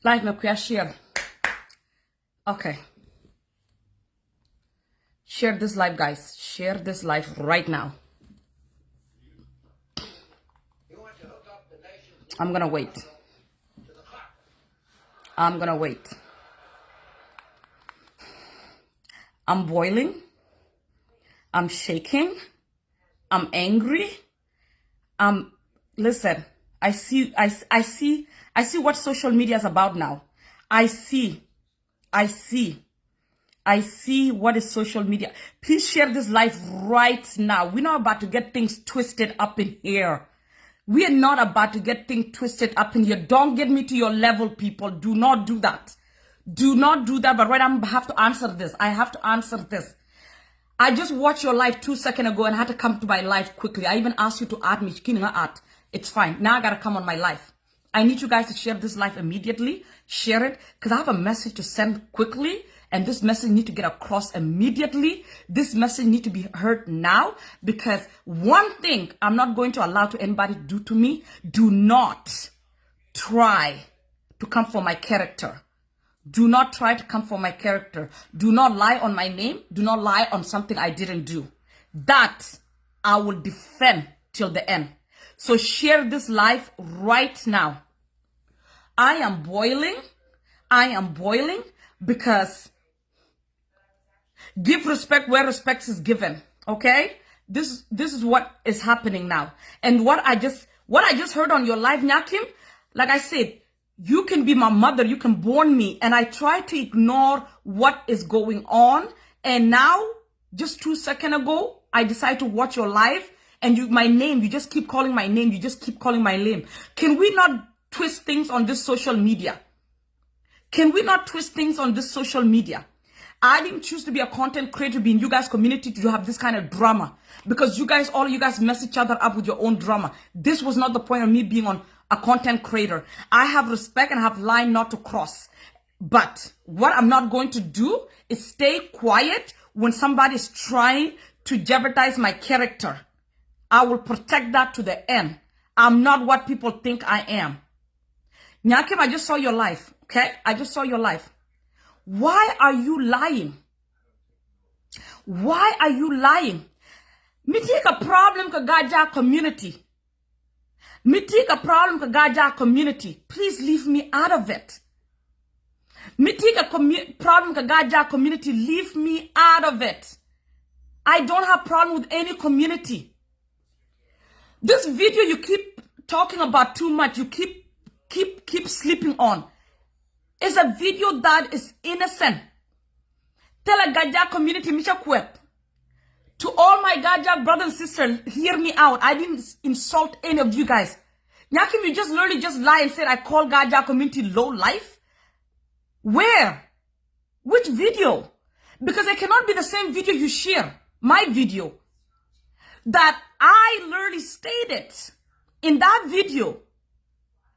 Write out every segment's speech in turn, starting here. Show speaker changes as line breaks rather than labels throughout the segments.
Live na kuya share. Okay. Share this live, guys. Share this live right now. I'm gonna wait. I'm gonna wait. I'm boiling. I'm shaking. I'm angry. Listen, I see what social media is about now. I see what is social media. Please share this live right now. We're not about to get things twisted up in here. We are not about to get things twisted up in here. Don't get me to your level, people. Do not do that. Do not do that. But right now, I have to answer this. I have to answer this. I just watched your live 2 seconds ago and I had to come to my live quickly. I even asked you to add me. It's fine. Now I got to come on my live. I need you guys to share this live immediately. Share it because I have a message to send quickly. And this message needs to get across immediately. This message needs to be heard now because one thing I'm not going to allow to anybody to do to me, do not try to come for my character. Do not try to come for my character. Do not lie on my name. Do not lie on something I didn't do. That I will defend till the end. So share this live right now. I am boiling. I am boiling because give respect where respect is given. Okay? This is what is happening now. And what I just heard on your live, Nyakim, like I said, you can be my mother, you can born me, and I try to ignore what is going on. And now, just 2 seconds ago, I decided to watch your live, and you just keep calling my name, you just keep calling my name. Can we not twist things on this social media? Can we not twist things on this social media? I didn't choose to be a content creator, to be in you guys' community to have this kind of drama. Because all of you guys mess each other up with your own drama. This was not the point of me being on a content creator. I have respect and I have line not to cross. But what I'm not going to do is stay quiet when somebody is trying to jeopardize my character. I will protect that to the end. I'm not what people think I am. Nyakim, I just saw your life. Okay? I just saw your life. Why are you lying? Why are you lying? Me take a problem ka Gaja community. Me take a problem ka Gaja community. Please leave me out of it. Me take a problem ka Gaja community. Leave me out of it. I don't have problem with any community. This video you keep talking about too much. You keep sleeping on. It's a video that is innocent. Tell a Gaja community, Misha Kwep. To all my Gaja brothers and sisters, hear me out. I didn't insult any of you guys. Nyakim, you just literally just lie and said I call Gaja community low life. Where? Which video? Because it cannot be the same video you share. My video. That I literally stated in that video.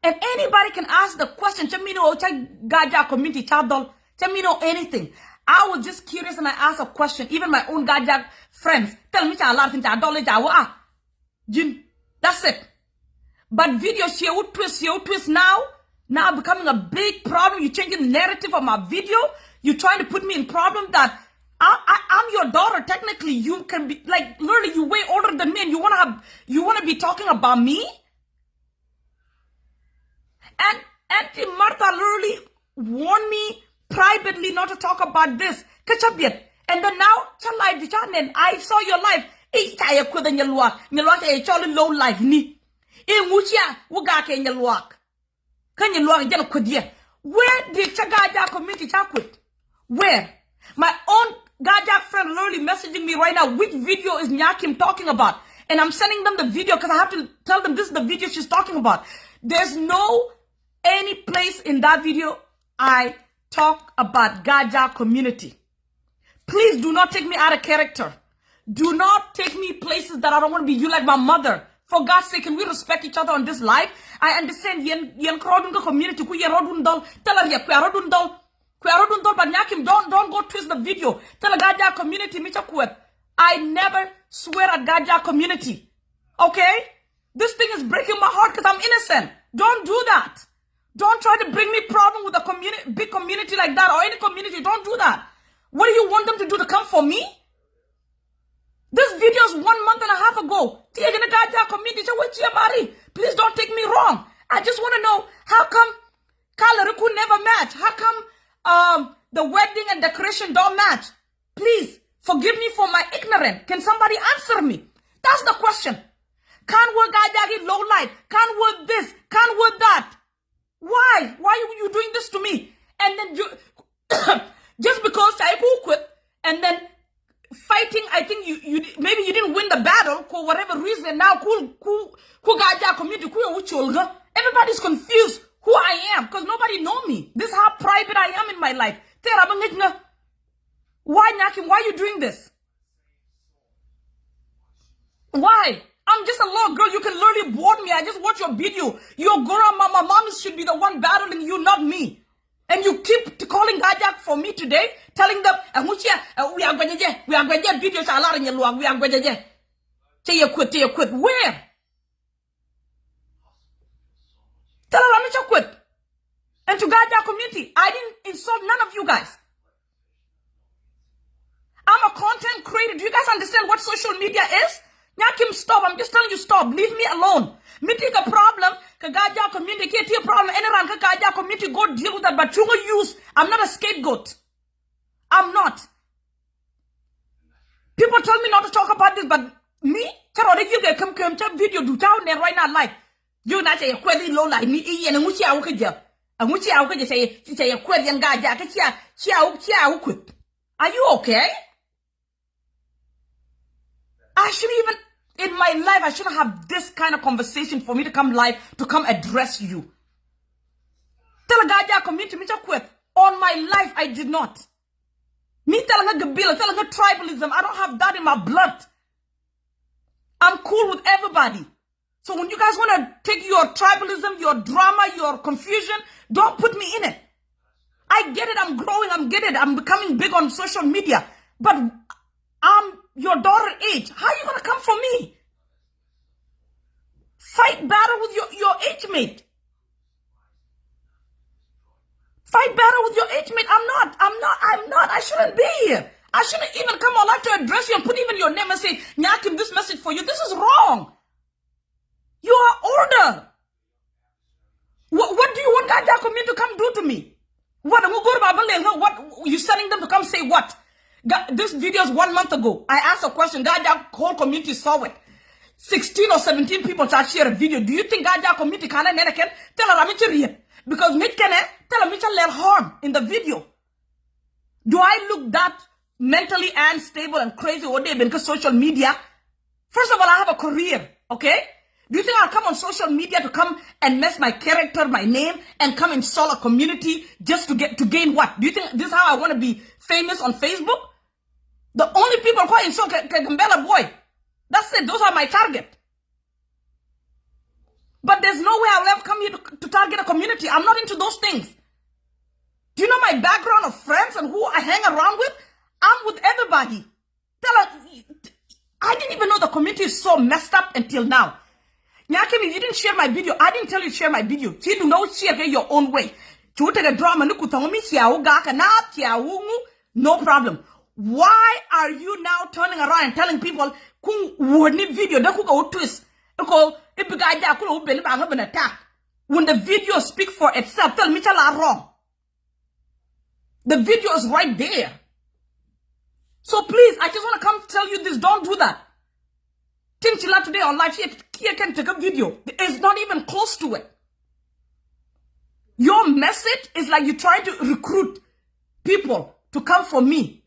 And anybody can ask the question, Chamino, Gaja community, Chadol, Chamino, anything. I was just curious and I asked a question. Even my own Gaja friends tell me, Jin, that's it. But video, she would twist now becoming a big problem. You're changing the narrative of my video. You're trying to put me in problem that I'm your daughter. Technically, you can be like, literally, you way older than me and you want to be talking about me? And Auntie Martha literally warned me privately not to talk about this. And then now, I saw your life. Nyaluak a low life ni. Nyaluak. Where did Chagaja community quit? Where? My own Gaja friend literally messaging me right now. Which video is Nyakim talking about? And I'm sending them the video because I have to tell them this is the video she's talking about. There's no any place in that video I talk about Gaja community. Please do not take me out of character. Do not take me places that I don't want to be. You like my mother. For God's sake, can we respect each other on this live? I understand yen crowding community ku yen rodundol tell her rodundol but Nyakim don't go twist the video. Tell a Gaja community Micha Kwep. I never swear at Gaja community. Okay? This thing is breaking my heart because I'm innocent. Don't do that. Don't try to bring me problem with a community, big community like that or any community. Don't do that. What do you want them to do, to come for me? This video is 1 month and a half ago. Please don't take me wrong. I just want to know, how come Kalariku never match? How come the wedding and decoration don't match? Please forgive me for my ignorance. Can somebody answer me? That's the question. Can't work Gajagi low light. Can't work this. Can't work that. Why? Why are you doing this to me? And then you just because I quit and then fighting, I think you maybe you didn't win the battle for whatever reason. Now everybody's confused who I am because nobody know me. This is how private I am in my life. Why, Nyakim? Why are you doing this? Why? I'm just a little girl. You can literally board me. I just watch your video. Your girl, mama, mommy should be the one battling you, not me. And you keep calling Gajak for me today, telling them, we are going to get videos a lot in Nyaluak. We are going to get. Say you quit. Where? Tell her I'm quit. And to Gajak community, I didn't insult none of you guys. I'm a content creator. Do you guys understand what social media is? Nyakim, stop. I'm just telling you, stop. Leave me alone. Me take a problem. Kagaja community, get a problem. Anyone Kagaja community, go deal with that. But you will use. I'm not a scapegoat. I'm not. People tell me not to talk about this, but me, you get come video do down there right now like you not say a query low like me and which I could just and which I could say a query and Gaja. Are you okay? I shouldn't even, in my life, I shouldn't have this kind of conversation for me to come live, to come address you. Tell a guy that community, me to quit. On my life, I did not. Me telling her Gabila, telling her tribalism, I don't have that in my blood. I'm cool with everybody. So when you guys want to take your tribalism, your drama, your confusion, don't put me in it. I get it, I'm growing, I'm getting it, I'm becoming big on social media. But I'm your daughter age. How are you going to come for me? Fight battle with your age mate. Fight battle with your age mate. I'm not. I shouldn't be here. I shouldn't even come on live to address you and put even your name and say, Nyakim, this message for you. This is wrong. You are older. What do you want Gaja community to come do to me? What you sending them to come say what? This video is 1 month ago. I asked a question. Gaja whole community saw it. 16 or 17 people to share a video. Do you think Gaja community can tell her because me can tell her let harm in the video? Do I look that mentally unstable and crazy or they because social media? First of all, I have a career, okay? Do you think I'll come on social media to come and mess my character, my name, and come insult a community just to gain what? Do you think this is how I want to be famous on Facebook? The only people who insult Kagambela boy. That's it. Those are my target. But there's no way I'll ever come here to target a community. I'm not into those things. Do you know my background of friends and who I hang around with? I'm with everybody. I didn't even know the community is so messed up until now. Nyakim, if you didn't share my video, I didn't tell you to share my video. You do not share your own way. No problem. Why are you now turning around and telling people video twist? When the video speaks for itself, tell me wrong. The video is right there. So please, I just want to come tell you this. Don't do that. Tinchila today on live, she can take a video. It's not even close to it. Your message is like you try to recruit people to come for me.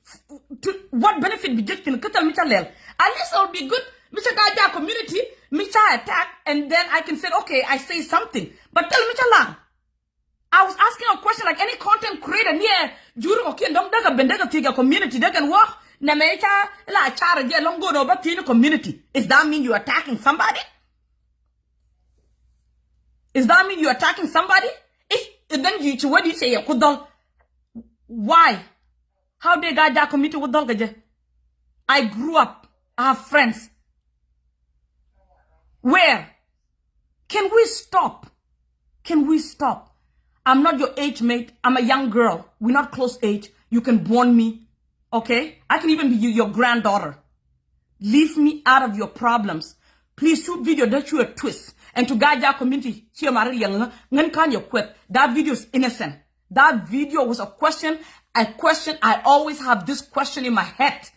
To what benefit be just in Katal Michalel? At least it'll be good. Mr. Gaja community, Micha attack, and then I can say, okay, I say something. But tell Michalang. I was asking a question like any content creator near Juru okay, don't daga bendega figure community, they can walk. Namecha la chara je long go over to the community. Does that mean you're attacking somebody? Does that mean you're attacking somebody? Then you what do you say? Why? How they got that community with Dolgaje? I grew up. I have friends. Where? Can we stop? Can we stop? I'm not your age mate. I'm a young girl. We're not close age. You can warn me. Okay? I can even be your granddaughter. Leave me out of your problems. Please shoot video that you a twist. And to guide our community, that video is innocent. That video was a question. I always have this question in my head.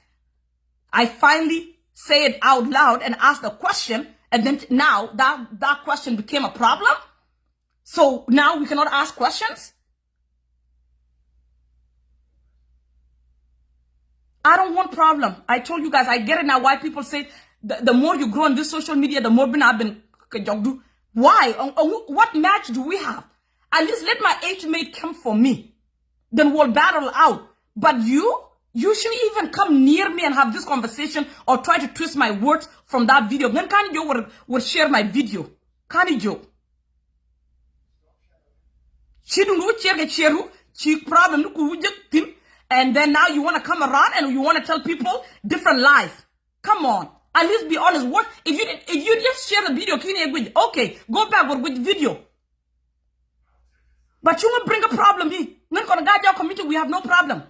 I finally say it out loud and ask the question. And then now that question became a problem. So now we cannot ask questions. I don't want problem. I told you guys, I get it now why people say the more you grow on this social media, the more I've been. Why? What match do we have? At least let my age mate come for me. Then we'll battle out. But you shouldn't even come near me and have this conversation or try to twist my words from that video. Then can't you will share my video? Can't you? She don't know she problem and then now you want to come around and you want to tell people different lies. Come on. At least be honest. What if you just share the video? Okay, go back with video. But you won't bring a problem. We have no problem.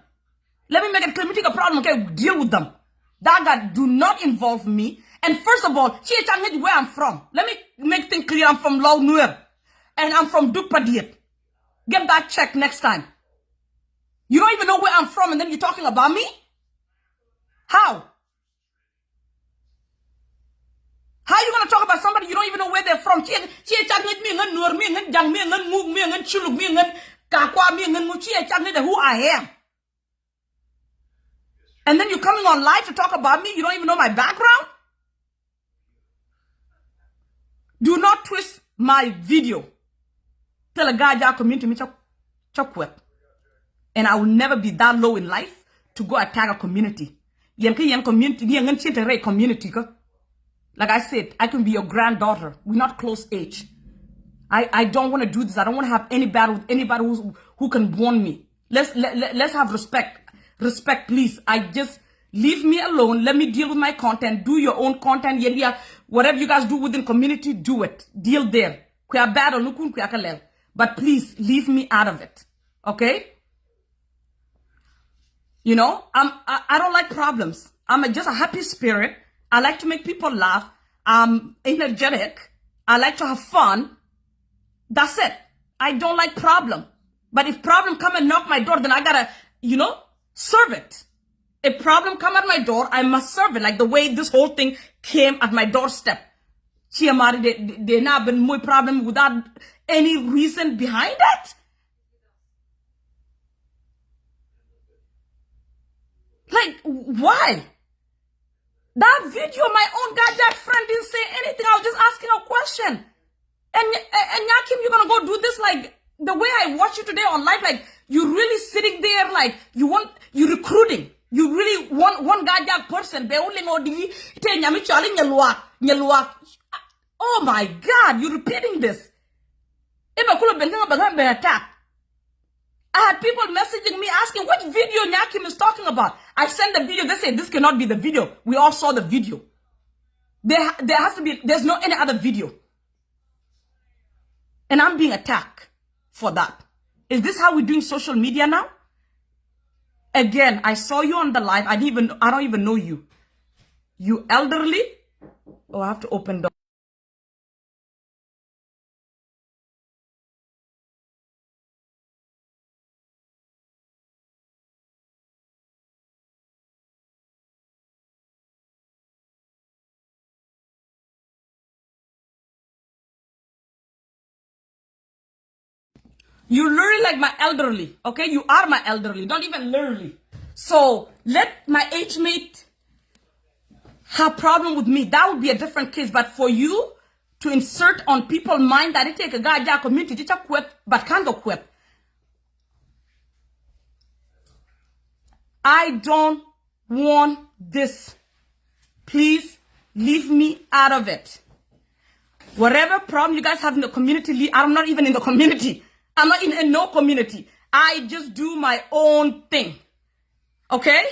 Let me make it clear. A problem. Okay, deal with them. That guy do not involve me. And first of all, where I'm from. Let me make things clear. I'm from Lau Nuer, and I'm from Dukpadiet. Get that checked next time. You don't even know where I'm from, and then you're talking about me? How? How are you going to talk about somebody you don't even know where they're from? Who I am. And then you're coming on live to talk about me? You don't even know my background? Do not twist my video. Tell a guy community me chok. And I will never be that low in life to go attack a community. Community. Like I said, I can be your granddaughter. We're not close age. I don't want to do this. I don't want to have any battle with anybody who can warn me. Let's have respect. Respect, please. I just leave me alone. Let me deal with my content. Do your own content. Whatever you guys do within community, do it. Deal there. But please leave me out of it. Okay? You know, I don't like problems. I'm just a happy spirit. I like to make people laugh. I'm energetic. I like to have fun. That's it. I don't like problem. But if problem come and knock my door, then I gotta, serve it. If problem come at my door, I must serve it. Like the way this whole thing came at my doorstep. They now been more problem without any reason behind it. Like, why? That video, my own Gajak friend didn't say anything. I was just asking a question. And Nyakim, you're gonna go do this like the way I watch you today on live, like you're really sitting there like you're recruiting. You really want one Gajak person. Nyaluak. Oh my God, you're repeating this. I had people messaging me asking which video Nyakim is talking about. I sent the video. They say this cannot be the video. We all saw the video. There has to be. There's no any other video. And I'm being attacked for that. Is this how we're doing social media now? Again, I saw you on the live. I don't even know you. You elderly. Oh, I have to open the. You literally like my elderly, okay? You are my elderly, not even literally. So let my age mate have problem with me. That would be a different case. But for you to insert on people's mind that it take a guy that community but can't go quip. I don't want this. Please leave me out of it. Whatever problem you guys have in the community, I'm not even in the community. I'm not in no community. I just do my own thing. Okay?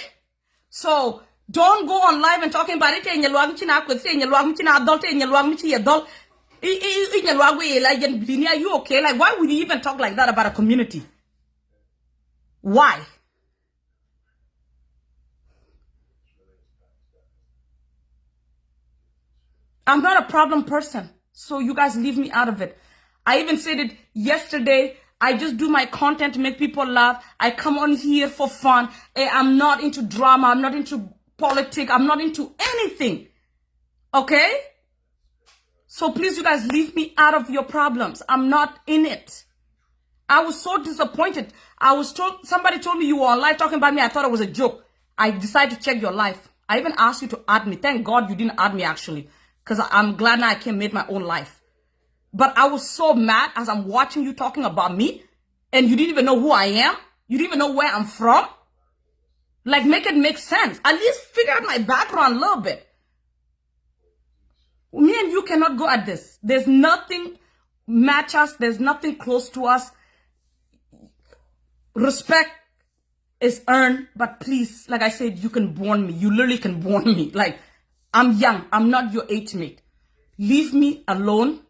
So, don't go on live and talking about it. Are you okay? Like, why would you even talk like that about a community? Why? I'm not a problem person, so you guys leave me out of it. I even said it yesterday. I just do my content to make people laugh. I come on here for fun. I'm not into drama. I'm not into politics. I'm not into anything. Okay? So please, you guys, leave me out of your problems. I'm not in it. I was so disappointed. Somebody told me you were on live talking about me. I thought it was a joke. I decided to check your life. I even asked you to add me. Thank God you didn't add me, actually, because I'm glad now I can make my own life. But I was so mad as I'm watching you talking about me, and you didn't even know who I am. You didn't even know where I'm from. Like, make it make sense. At least figure out my background a little bit. Me and you cannot go at this. There's nothing match us. There's nothing close to us. Respect is earned, but please, like I said, you can warn me. You literally can warn me. Like, I'm young. I'm not your age mate. Leave me alone.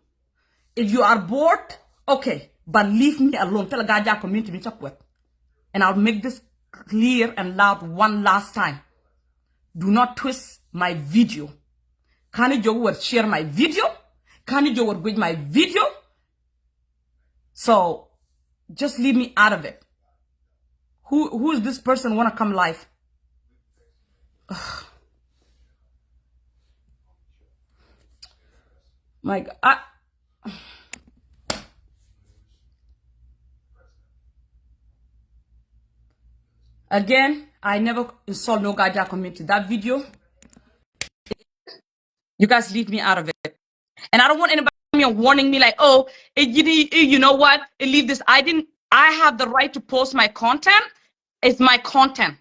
If you are bored, okay, but leave me alone. Tell a guy community me talk with. And I'll make this clear and loud one last time. Do not twist my video. Can you share my video? Can you with my video? So just leave me out of it. Who is this person wanna come live? My God. Again, I never insult no Gaja community. That video, you guys leave me out of it. And I don't want anybody warning me like, oh, you know what? Leave this. I have the right to post my content. It's my content.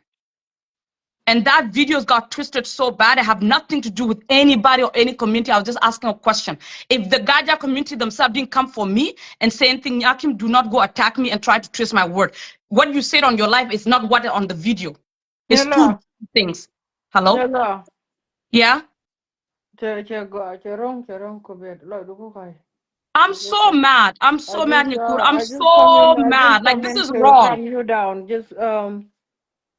And that videos got twisted so bad. I have nothing to do with anybody or any community. I was just asking a question. If the Gaja community themselves didn't come for me and say anything, Nyakim, do not go attack me and try to twist my word. What you said on your life is not what on the video. It's two things. Hello?
Hello.
Yeah? I'm so mad. I'm so mad, Nikur. I'm
I just come
so
in. I
mad.
just
Like,
come
this
in
is
to
wrong.
calm you down.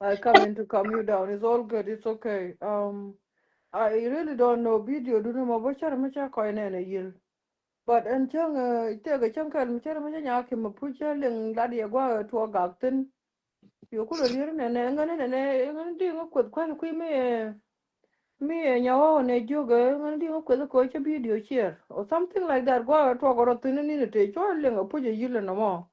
I come in to calm you down. It's all good. It's okay. I really don't know video. Do know about chara macha coin and a yield. But until take a chunk and chara macha yakim a pucha ling laddie a go to a garden. You could hear and I'm gonna do a quick quite a queen me and your own a jogger and do a coach a video here or something like that. Go talk or a thin in it. Ling a puja yield and more.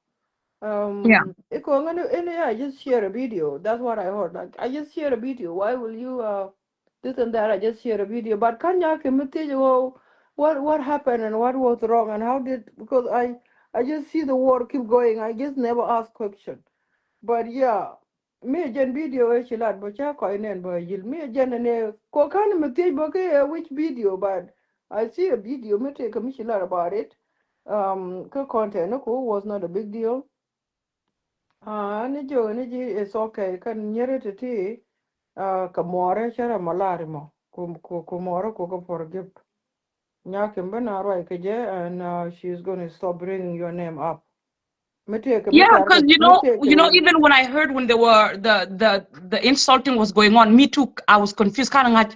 Yeah.
I just share a video. That's what I heard. Like I just share a video. Why will you this and that? I just share a video. But can you tell you what happened and what was wrong and how did because I just see the war keep going. I just never ask question. But yeah, me again video she lad but ya coin and by you me again and ko kan me tell which video but I see a video me take a mission about it. Content no was not a big deal ni ji is okay kan nyere titi kamore chara malari mo kumore ko forgive nyakim bana roi keje and she's going to stop bringing your name up
Yeah, because
mistake
even when I heard when they were the insulting was going on, me too, I was confused. Kind of like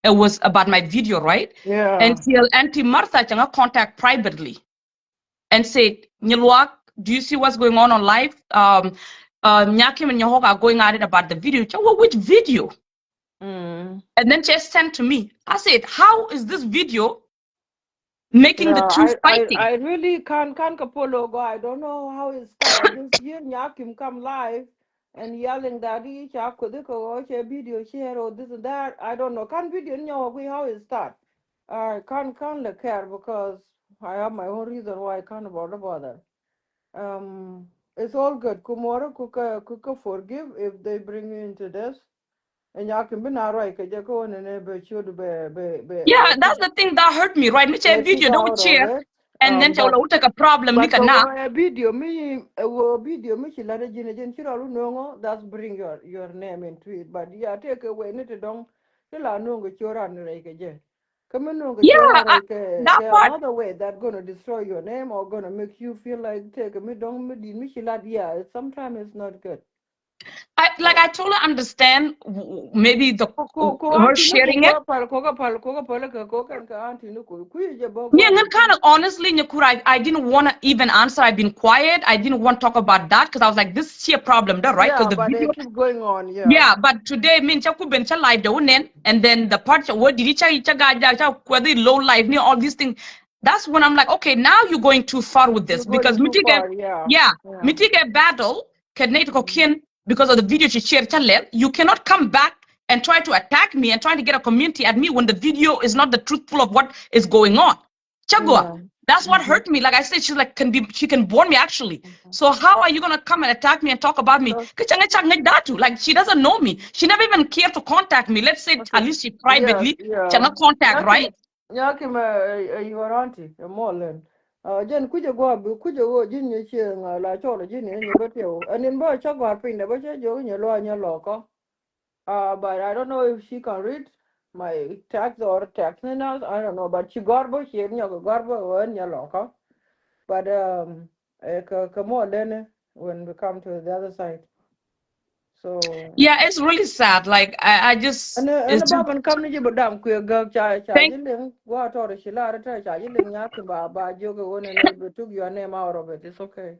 it was about my video, right?
yeah
Until Auntie Martha changa contact privately and said, Nyaluak, do you see what's going on live? Nyakim and Nyahoga are going at it about the video. Well, which video? And then she sent to me. I said, how is this video making the
yeah,
two fighting?
I really can't Kapolo go. I don't know how it started. I just hear Nyakim come live and yelling that each watch a video share or this and that. I don't know. Can't video know how it start. I can't look care because I have my own reason why I can't bother. It's all good. Kumora kuka forgive if they bring you into this. And Nyakim bin alright, Kajako and be sure to
Yeah, that's the thing that hurt me, right? Me
kick
video don't
out of
share,
it.
and then
But
will take a problem,
but
nika na.
a video me she let jin chiro no that's bring your name into it. But yeah, take away it don't tell no go chora and like Come on, no,
Yeah, that part.
another way that's gonna destroy your name or gonna make you feel like take me don't me yeah. Sometimes it's not good.
I totally understand maybe the
Ko
her
auntie no ko
sharing it.
ko pal ko kan ka auntie no ko ku je bo
Yeah,
go
and kind of honestly, Nyakura, I didn't want to even answer. I've been quiet. I didn't want to talk about that because I was like, this is a problem, though, right? Because
yeah,
the
but they
video,
keep going on, yeah.
yeah, but today, mean chaku bencha live the one, and then the part what did whether low life, near all these things. That's when I'm like, okay, now you're going too far with
You're
this
going
because
too
mitige,
far, yeah.
yeah,
Yeah.
mitige battle,
Mm.
because of the video she shared, you cannot come back and try to attack me and try to get a community at me when the video is not the truthful of what is going on. Chagua.
Yeah.
That's what
Mm-hmm.
hurt me. Like I said, she can warn me actually. So how are you gonna come and attack me and talk about me?
So,
Like she doesn't know me. She never even cared to contact me. Let's say
okay.
at least she
Yeah,
privately
yeah.
cannot contact, right?
Nyakim, your auntie, more than. Jen kuja go up, kuja go, Jin, you cheering, la chola, Jin, and you got you. And in Boy Chagua, pin the budget, you in your law and your local. But I don't know if she can read my text or text now. I don't know, but she garbo, she in your garbo, and your local. But, come on, then, when we come to the other side. So.
Yeah, it's really sad. Like I just
And
it's
the
just
Bob and come to you, but damn queer girl,
thank
you what or she lara try, you didn't have to buy yoga one and we took your name out of it. It's okay.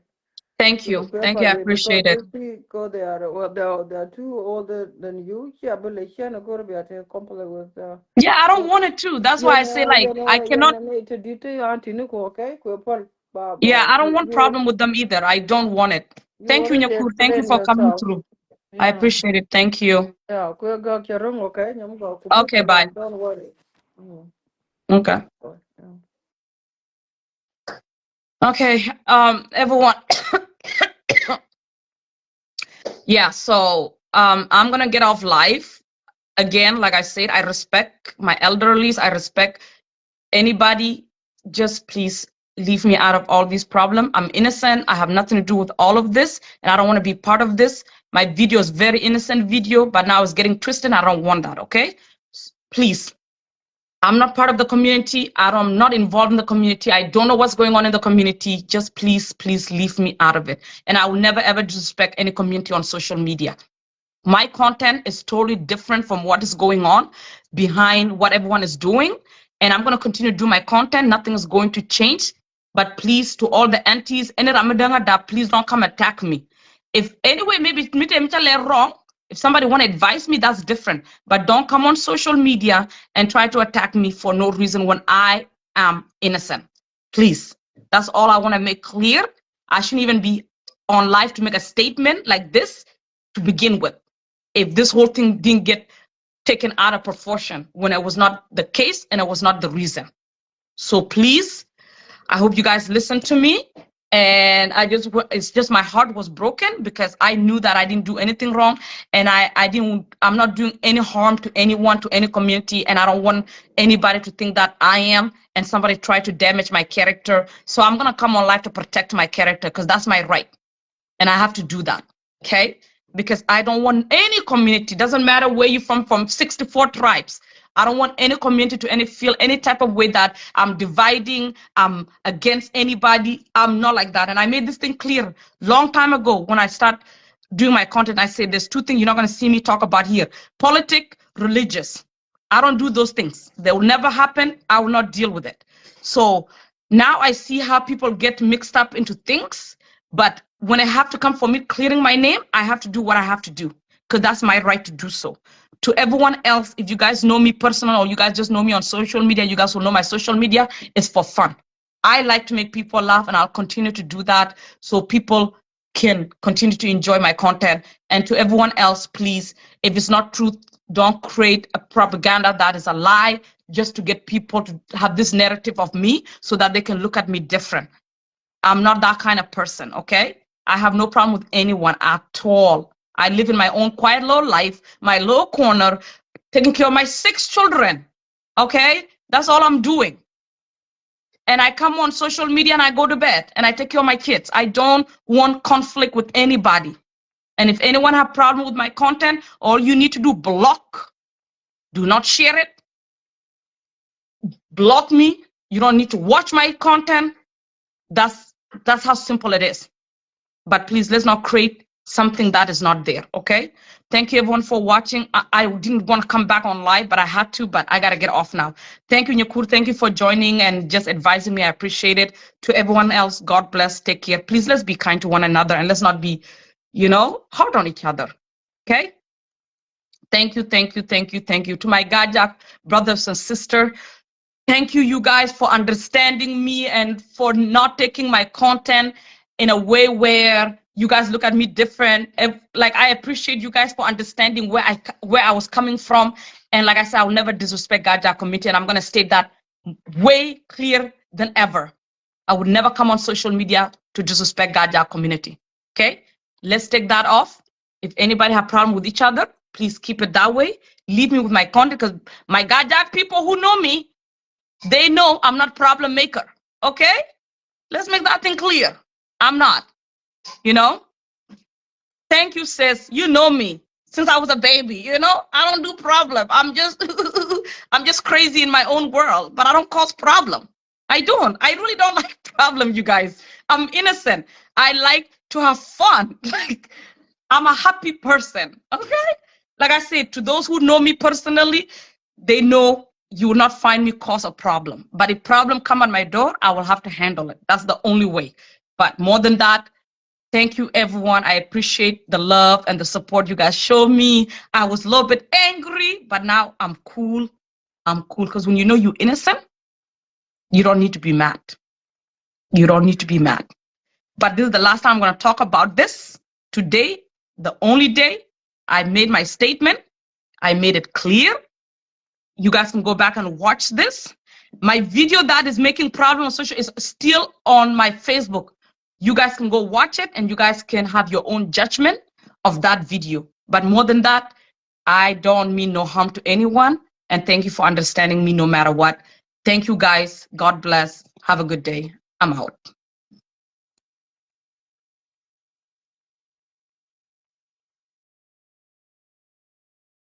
thank
You
you. Thank you. I
carefully because
appreciate it.
if we go there, well, they're too older than you. Yeah, but they can't go to be at a complete with
Yeah, I don't want it too. That's why I say like I cannot.
to detail Auntie Nico, okay? Quipple,
Yeah,
Baba,
I don't want problem with them either. I don't want it.
you
Thank you,
already
Nyakur. Thank you
explained
for coming
yourself.
through. I
Yeah.
appreciate it. Thank you.
Yeah, queer girl, your room, okay? I'm going to put
Okay,
you
bye.
down. Don't worry. Mm.
Okay.
Yeah.
Okay. Everyone. Yeah, so I'm gonna get off live. Again, like I said, I respect my elderlies, I respect anybody. Just please leave me out of all these problems. I'm innocent. I have nothing to do with all of this, and I don't want to be part of this. My video is very innocent video, but now it's getting twisted. I don't want that, okay? Please. I'm not part of the community. I'm not involved in the community. I don't know what's going on in the community. Just please, please leave me out of it. And I will never ever disrespect any community on social media. My content is totally different from what is going on behind what everyone is doing. And I'm going to continue to do my content. Nothing is going to change. But please, to all the aunties, any Ramadanga, that please don't come attack me. If anyway, maybe wrong, if somebody want to advise me, that's different. But don't come on social media and try to attack me for no reason when I am innocent. Please. That's all I want to make clear. I shouldn't even be on live to make a statement like this to begin with, if this whole thing didn't get taken out of proportion when it was not the case and it was not the reason. So please, I hope you guys listen to me. And it's just my heart was broken because I knew that I didn't do anything wrong. And I'm not doing any harm to anyone, to any community. And I don't want anybody to think that I am and somebody try to damage my character. So I'm going to come on live to protect my character because that's my right. And I have to do that. Okay. Because I don't want any community, doesn't matter where you're from 64 tribes. I don't want any community to feel any type of way that I'm dividing, I'm against anybody. I'm not like that. And I made this thing clear long time ago when I start doing my content. I said there's two things you're not going to see me talk about here: politic, religious. I don't do those things. They will never happen. I will not deal with it. So now I see how people get mixed up into things. But when I have to come for me clearing my name, I have to do what I have to do because that's my right to do so. To everyone else, if you guys know me personally or you guys just know me on social media, you guys will know my social media is for fun. I like to make people laugh and I'll continue to do that so people can continue to enjoy my content. And to everyone else, please, if it's not truth, don't create a propaganda that is a lie just to get people to have this narrative of me so that they can look at me different. I'm not that kind of person, okay? I have no problem with anyone at all. I live in my own quiet little life, my little corner, taking care of my 6 children, okay? That's all I'm doing. And I come on social media and I go to bed and I take care of my kids. I don't want conflict with anybody. And if anyone have problem with my content, all you need to do, block. Do not share it. block me. You don't need to watch my content. That's how simple it is. But please, let's not create something that is not there, okay? Thank you, everyone, for watching. I didn't want to come back on live, but I had to, but I got to get off now. Thank you, Nyakur. Thank you for joining and just advising me. I appreciate it. To everyone else, God bless. Take care. Please, let's be kind to one another and let's not be, hard on each other, okay? Thank you, thank you, thank you, thank you. To my Gajak brothers and sisters, thank you, you guys, for understanding me and for not taking my content in a way where you guys look at me different. Like, I appreciate you guys for understanding where I was coming from. And like I said, I will never disrespect Gaja community, and I'm going to state that way clear than ever. I would never come on social media to disrespect Gaja community. Okay, let's take that off. If anybody have problem with each other, please keep it that way. Leave me with my content, because my Gaja people who know me, they know I'm not problem maker. Okay, let's make that thing clear. I'm not. Thank you, sis. You know me since I was a baby. I don't do problem. I'm just I'm just crazy in my own world, but I don't cause problem. I really don't like problem, you guys. I'm innocent. I like to have fun. Like, I'm a happy person. Okay, like I said, to those who know me personally, they know you will not find me cause a problem. But if problem come at my door, I will have to handle it. That's the only way. But more than that, thank you, everyone. I appreciate the love and the support you guys show me. I was a little bit angry, but now I'm cool. I'm cool, because when you know you're innocent, you don't need to be mad. You don't need to be mad. But this is the last time I'm going to talk about this. Today, the only day I made my statement. I made it clear. You guys can go back and watch this. My video that is making problem on social is still on my Facebook. You guys can go watch it and you guys can have your own judgment of that video. But more than that, I don't mean no harm to anyone. And thank you for understanding me no matter what. Thank you, guys. God bless. Have a good day. I'm out.